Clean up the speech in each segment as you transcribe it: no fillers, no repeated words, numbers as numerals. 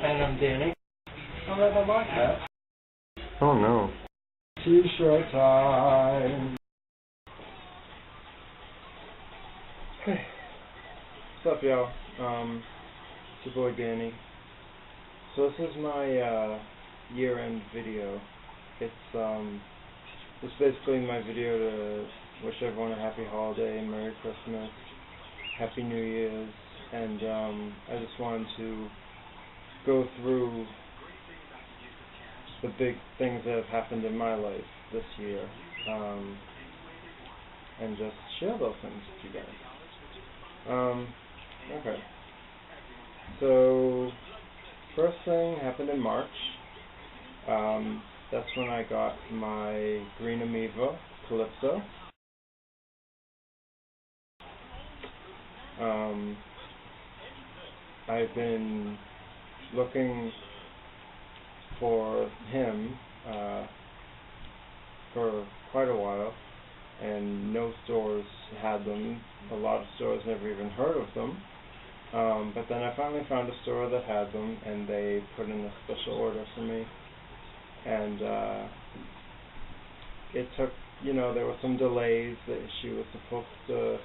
And I'm Danny. Alright, I like that. Oh no. T-shirt time. Hey. What's up, y'all? It's your boy Danny. So this is my year-end video. It's basically my video to wish everyone a happy holiday, Merry Christmas, Happy New Year's, and I just wanted to go through the big things that have happened in my life this year, and just share those things with you guys. Okay. So, first thing happened in March. That's when I got my green amoeba, Calypso. I've been looking for him for quite a while, and no stores had them. A lot of stores never even heard of them. But then I finally found a store that had them, and they put in a special order for me. And it took, there were some delays. She was supposed to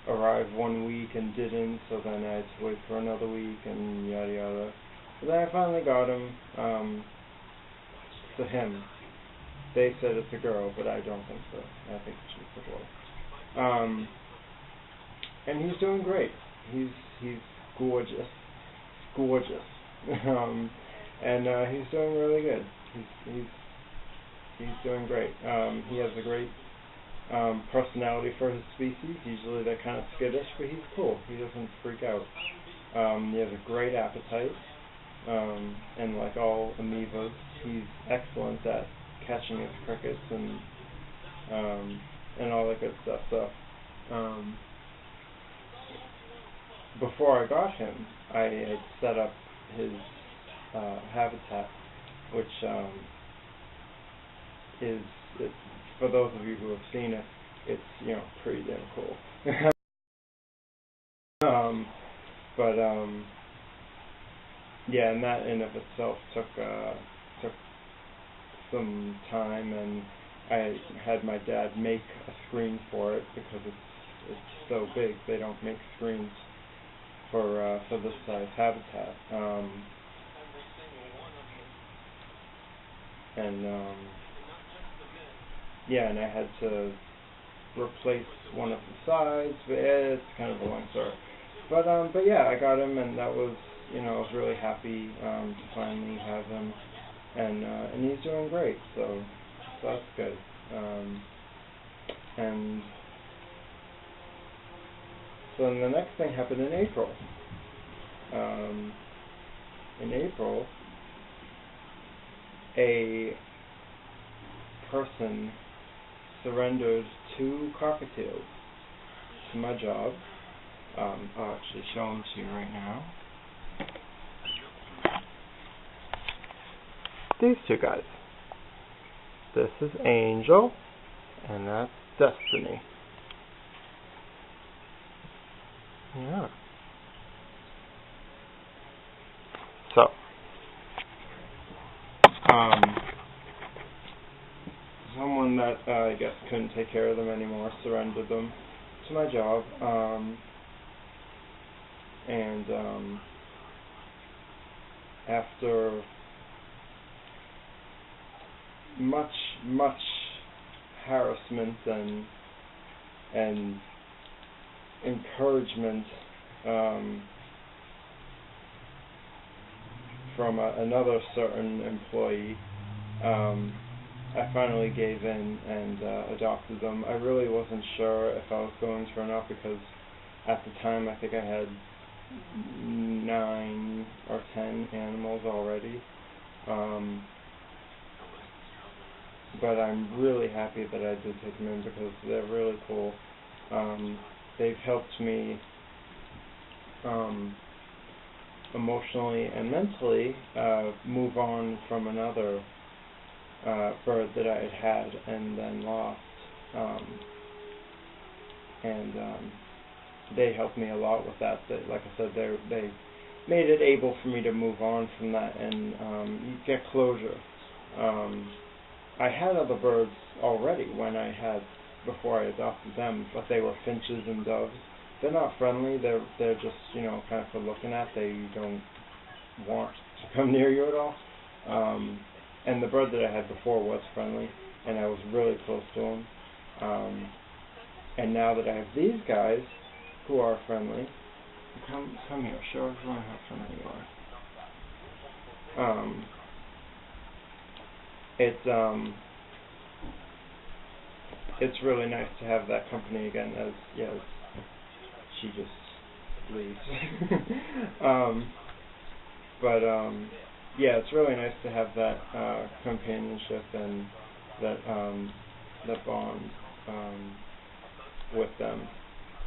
arrive 1 week and didn't, so then I had to wait for another week and yada yada. But then I finally got him, to him. They said it's a girl, but I don't think so. I think it's a boy. And he's doing great. He's gorgeous. And he's doing really good. He's doing great. He has a great personality for his species. Usually they're kind of skittish, but he's cool. He doesn't freak out. He has a great appetite. And like all amoebas, he's excellent at catching his crickets and all that good stuff. So before I got him, I had set up his habitat, which is, for those of you who have seen it, it's pretty damn cool. Yeah, and that in of itself took some time, and I had my dad make a screen for it because it's so big. They don't make screens for this size habitat. Yeah, and I had to replace one of the sides, but it's kind of a long story. But yeah, I got him, and that was, I was really happy to finally have him, and he's doing great, so that's good. And so then the next thing happened in April. In April, a person surrendered 2 cockatiels to my job. I'll actually show them to you right now. These 2 guys. This is Angel, and that's Destiny. Yeah. So, someone that I guess couldn't take care of them anymore surrendered them to my job, and after much harassment and encouragement from another certain employee, I finally gave in and adopted them. I really wasn't sure if I was going to or not, because at the time I think I had 9 or 10 animals already. But I'm really happy that I did take them in, because they're really cool. They've helped me emotionally and mentally move on from another bird that I had and then lost. And they helped me a lot with that. Like I said, made it able for me to move on from that and get closure. I had other birds already before I adopted them, but they were finches and doves. They're not friendly. They're just kind of for looking at. They don't want to come near you at all. And the bird that I had before was friendly, and I was really close to him. And now that I have these guys who are friendly, come here, show everyone how friendly you are. It's really nice to have that company again, as she just leaves. It's really nice to have that companionship and that bond with them,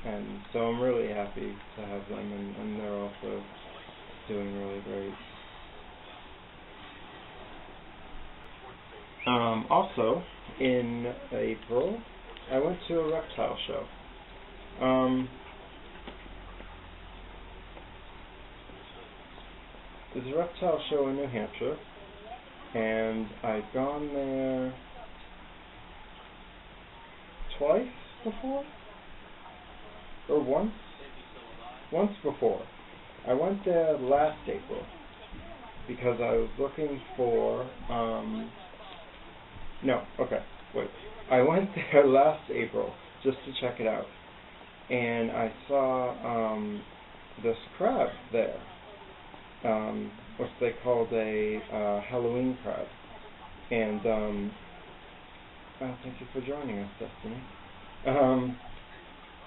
and so I'm really happy to have them, and they're also doing really great. Also, in April, I went to a reptile show. There's a reptile show in New Hampshire, and I'd gone there twice before? Or once? Once before. I went there last April because I was looking for, I went there last April just to check it out, and I saw this crab there, which they called a Halloween crab, and thank you for joining us, Destiny.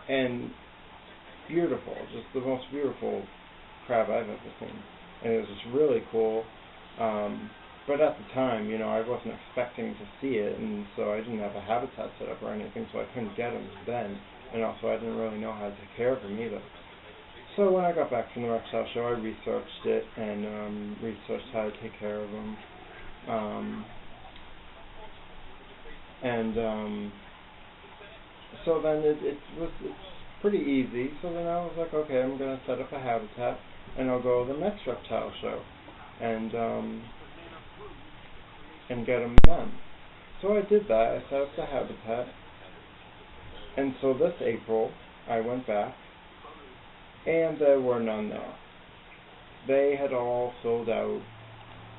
And beautiful, just the most beautiful crab I've ever seen, and it was just really cool. But at the time, I wasn't expecting to see it, and so I didn't have a habitat set up or anything, so I couldn't get him then, and also I didn't really know how to take care of him either. So when I got back from the reptile show, I researched it and researched how to take care of him. So then it's pretty easy. So then I was like, okay, I'm going to set up a habitat, and I'll go to the next reptile show and get them done. So I did that. I set up the habitat, and so this April I went back, and there were none there. They had all sold out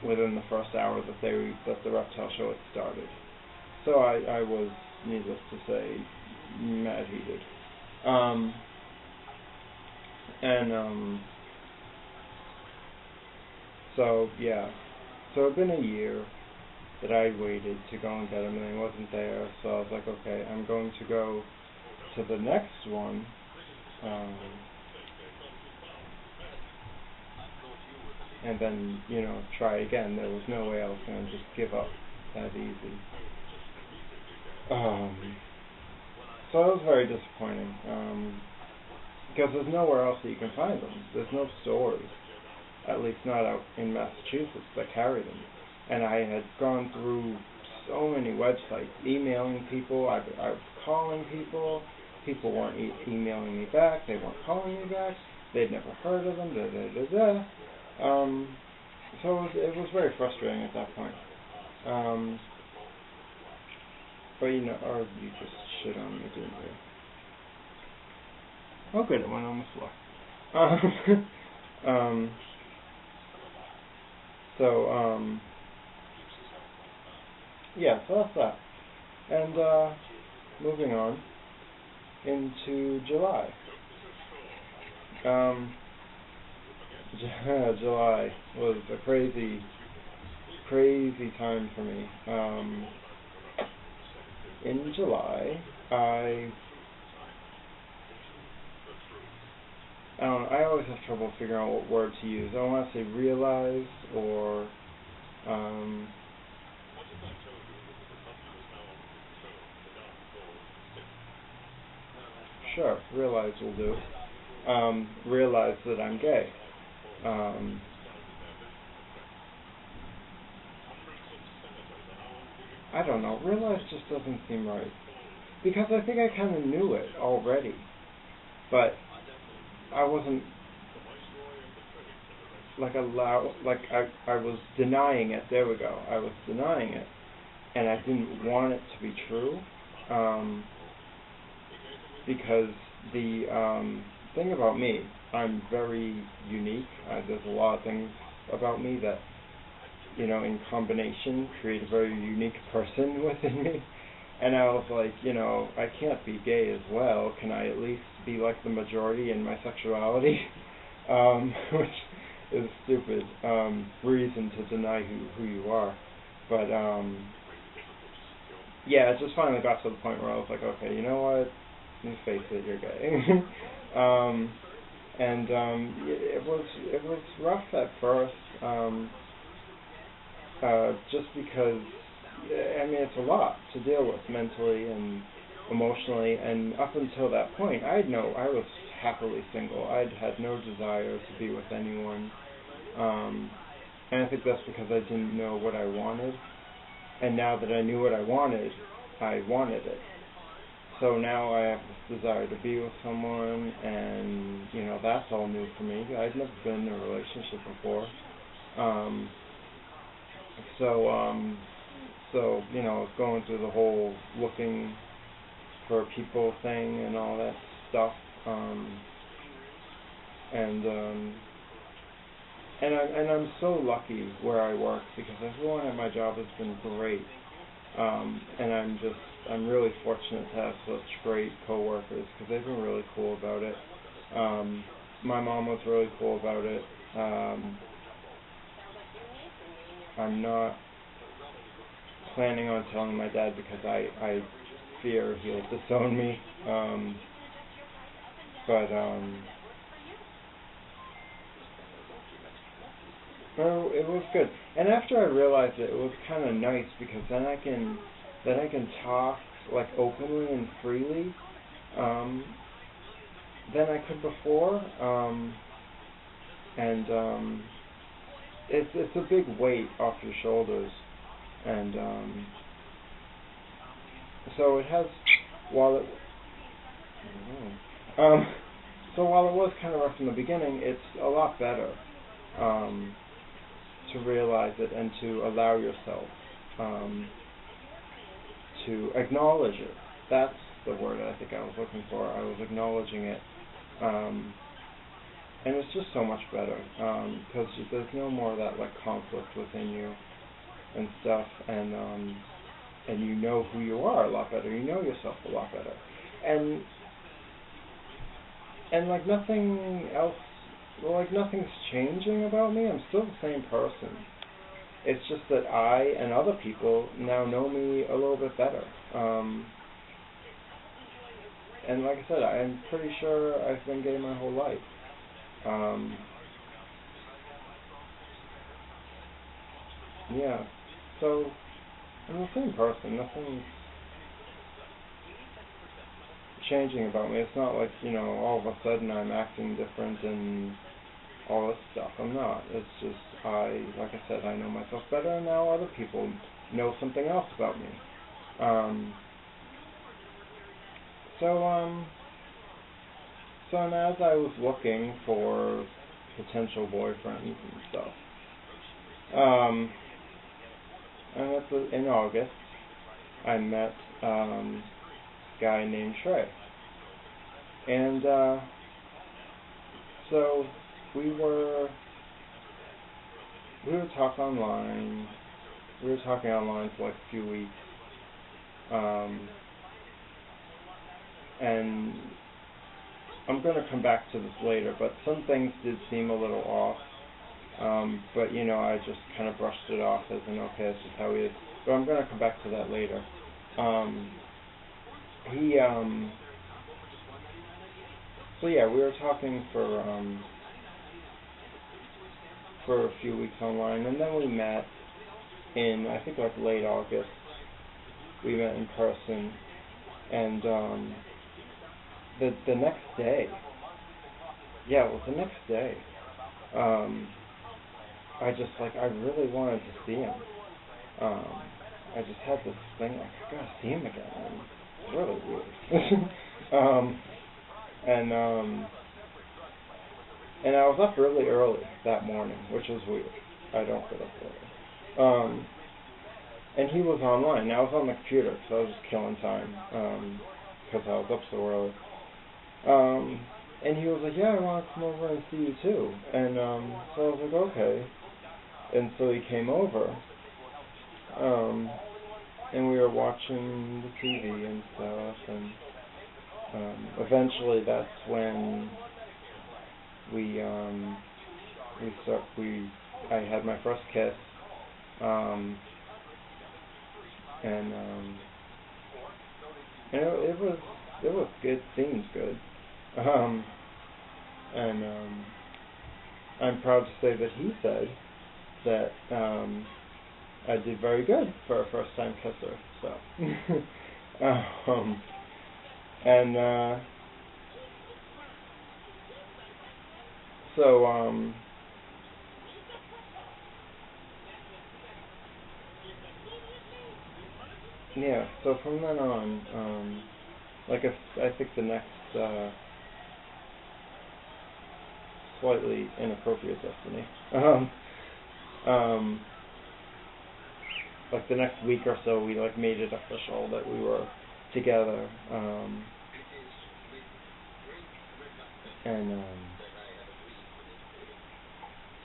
within the first hour that the reptile show had started. So I was, needless to say, mad heated. So it'd been a year that I waited to go and get him, and he wasn't there. So I was like, okay, I'm going to go to the next one. And then, try again. There was no way I was going to just give up that easy. So it was very disappointing, because there's nowhere else that you can find them. There's no stores, at least not out in Massachusetts, that carry them. And I had gone through so many websites, emailing people, I was calling people. People weren't emailing me back, they weren't calling me back, they'd never heard of them, So it was very frustrating at that point. But you just shit on me, didn't you? Oh good, it went on the floor. So that's that. And moving on into July. July was a crazy time for me. In July, I always have trouble figuring out what word to use. I want to say realize or sure, realize will do. Realize that I'm gay. I don't know, realize just doesn't seem right. Because I think I kind of knew it already. But I wasn't I was denying it. There we go. I was denying it, and I didn't want it to be true, because the thing about me, I'm very unique. There's a lot of things about me that, in combination, create a very unique person within me. And I was like, I can't be gay as well. Can I at least be like the majority in my sexuality? Which is a stupid reason to deny who you are. But yeah, it just finally got to the point where I was like, okay, you know what? You face it, you're gay. And it was rough at first, just because, it's a lot to deal with mentally and emotionally. And up until that point, I was happily single. I'd had no desire to be with anyone, and I think that's because I didn't know what I wanted. And now that I knew what I wanted it. So now I have this desire to be with someone, and that's all new for me. I'd never been in a relationship before, so going through the whole looking for people thing and all that stuff, and I'm so lucky where I work, because everyone at my job has been great. And I'm really fortunate to have such great coworkers, because they've been really cool about it. My mom was really cool about it. I'm not planning on telling my dad, because I fear he'll disown me. Well, it was good. And after I realized it was kind of nice, because then I can talk like openly and freely than I could before. It's a big weight off your shoulders, and so it has. While it while it was kind of rough in the beginning, it's a lot better. To realize it and to allow yourself to acknowledge it. That's the word I think I was looking for. I was acknowledging it, and it's just so much better, because there's no more of that like conflict within you and stuff, and you know who you are a lot better. You know yourself a lot better, and like nothing else. Well, like nothing's changing about me. I'm still the same person. It's just that I and other people now know me a little bit better. And like I said, I'm pretty sure I've been gay my whole life. Yeah. So I'm the same person. Nothing's changing about me. It's not like, all of a sudden I'm acting different and all this stuff. I'm not. It's just like I said, I know myself better, and now other people know something else about me. And as I was looking for potential boyfriends and stuff, in August, I met a guy named Trey. And so we were talking online. We were talking online for like a few weeks. And I'm going to come back to this later, but some things did seem a little off. But I just kind of brushed it off as an okay, this is how he is. But I'm going to come back to that later. So yeah, we were talking for a few weeks online, and then we met in, I think, like late August. We met in person, and the next day, the next day, I really wanted to see him. I just had this thing, like, I gotta see him again. And it's really weird. And I was up really early that morning, which was weird. I don't get up early. And he was online. I was on the computer, so I was just killing time, because I was up so early. And he was like, yeah, I want to come over and see you too. And so I was like, okay. And so he came over, and we were watching the TV and stuff, and eventually that's when I had my first kiss, and it was good, seems good, and I'm proud to say that he said that I did very good for a first time kisser, so and so yeah, so from then on, I think the next slightly inappropriate destiny, like the next week or so, we like made it official that we were together, and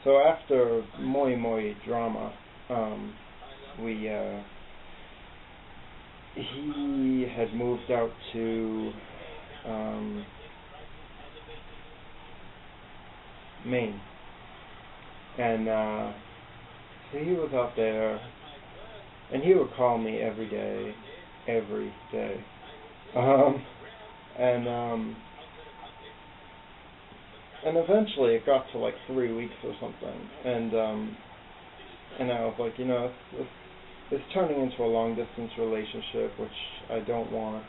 so after moi drama, he had moved out to Maine, and so he was out there, and he would call me every day, and eventually it got to like 3 weeks or something, and I was like, it's turning into a long distance relationship, which I don't want.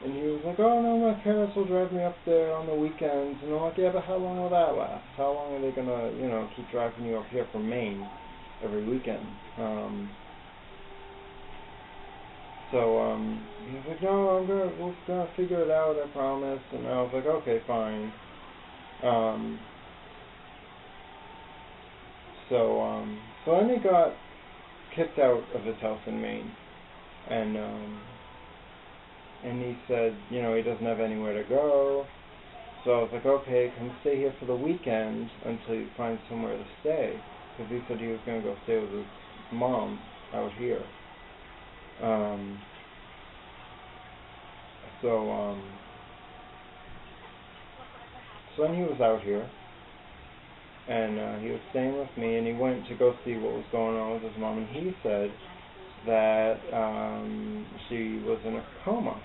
And he was like, oh no, my parents will drive me up there on the weekends. And I'm like, yeah, but how long will that last? How long are they gonna, keep driving you up here from Maine every weekend? So he was like, no, we're gonna figure it out, I promise. And I was like, okay, fine. So then he got kicked out of his house in Maine, and he said, he doesn't have anywhere to go. So I was like, okay, come stay here for the weekend until you find somewhere to stay, because he said he was going to go stay with his mom out here. So then he was out here, and he was staying with me, and he went to go see what was going on with his mom, and he said that she was in a coma.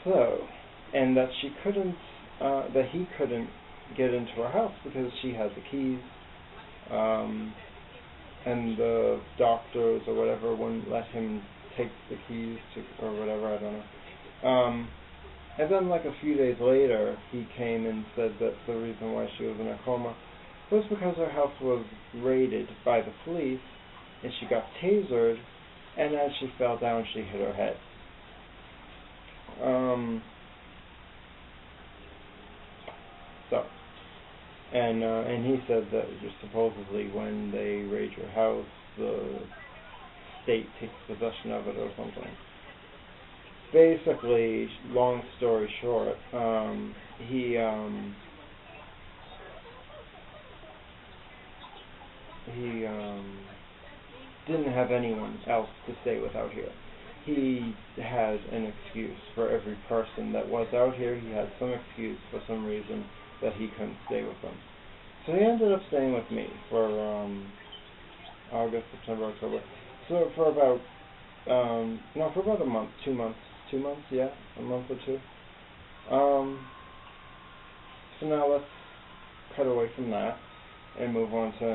So, and that she couldn't, that he couldn't get into her house because she had the keys, and the doctors or whatever wouldn't let him take the keys to, or whatever, I don't know. And then like a few days later, he came and said that the reason why she was in a coma was because her house was raided by the police, and she got tasered, and as she fell down, she hit her head. And he said that just supposedly when they raid your house, the state takes possession of it or something. Basically, long story short, he didn't have anyone else to stay with out here. He had an excuse for every person that was out here. He had some excuse for some reason that he couldn't stay with them. So he ended up staying with me for August, September, October. So for about for about a month, 2 months, yeah, a month or two. So now let's cut away from that and move on to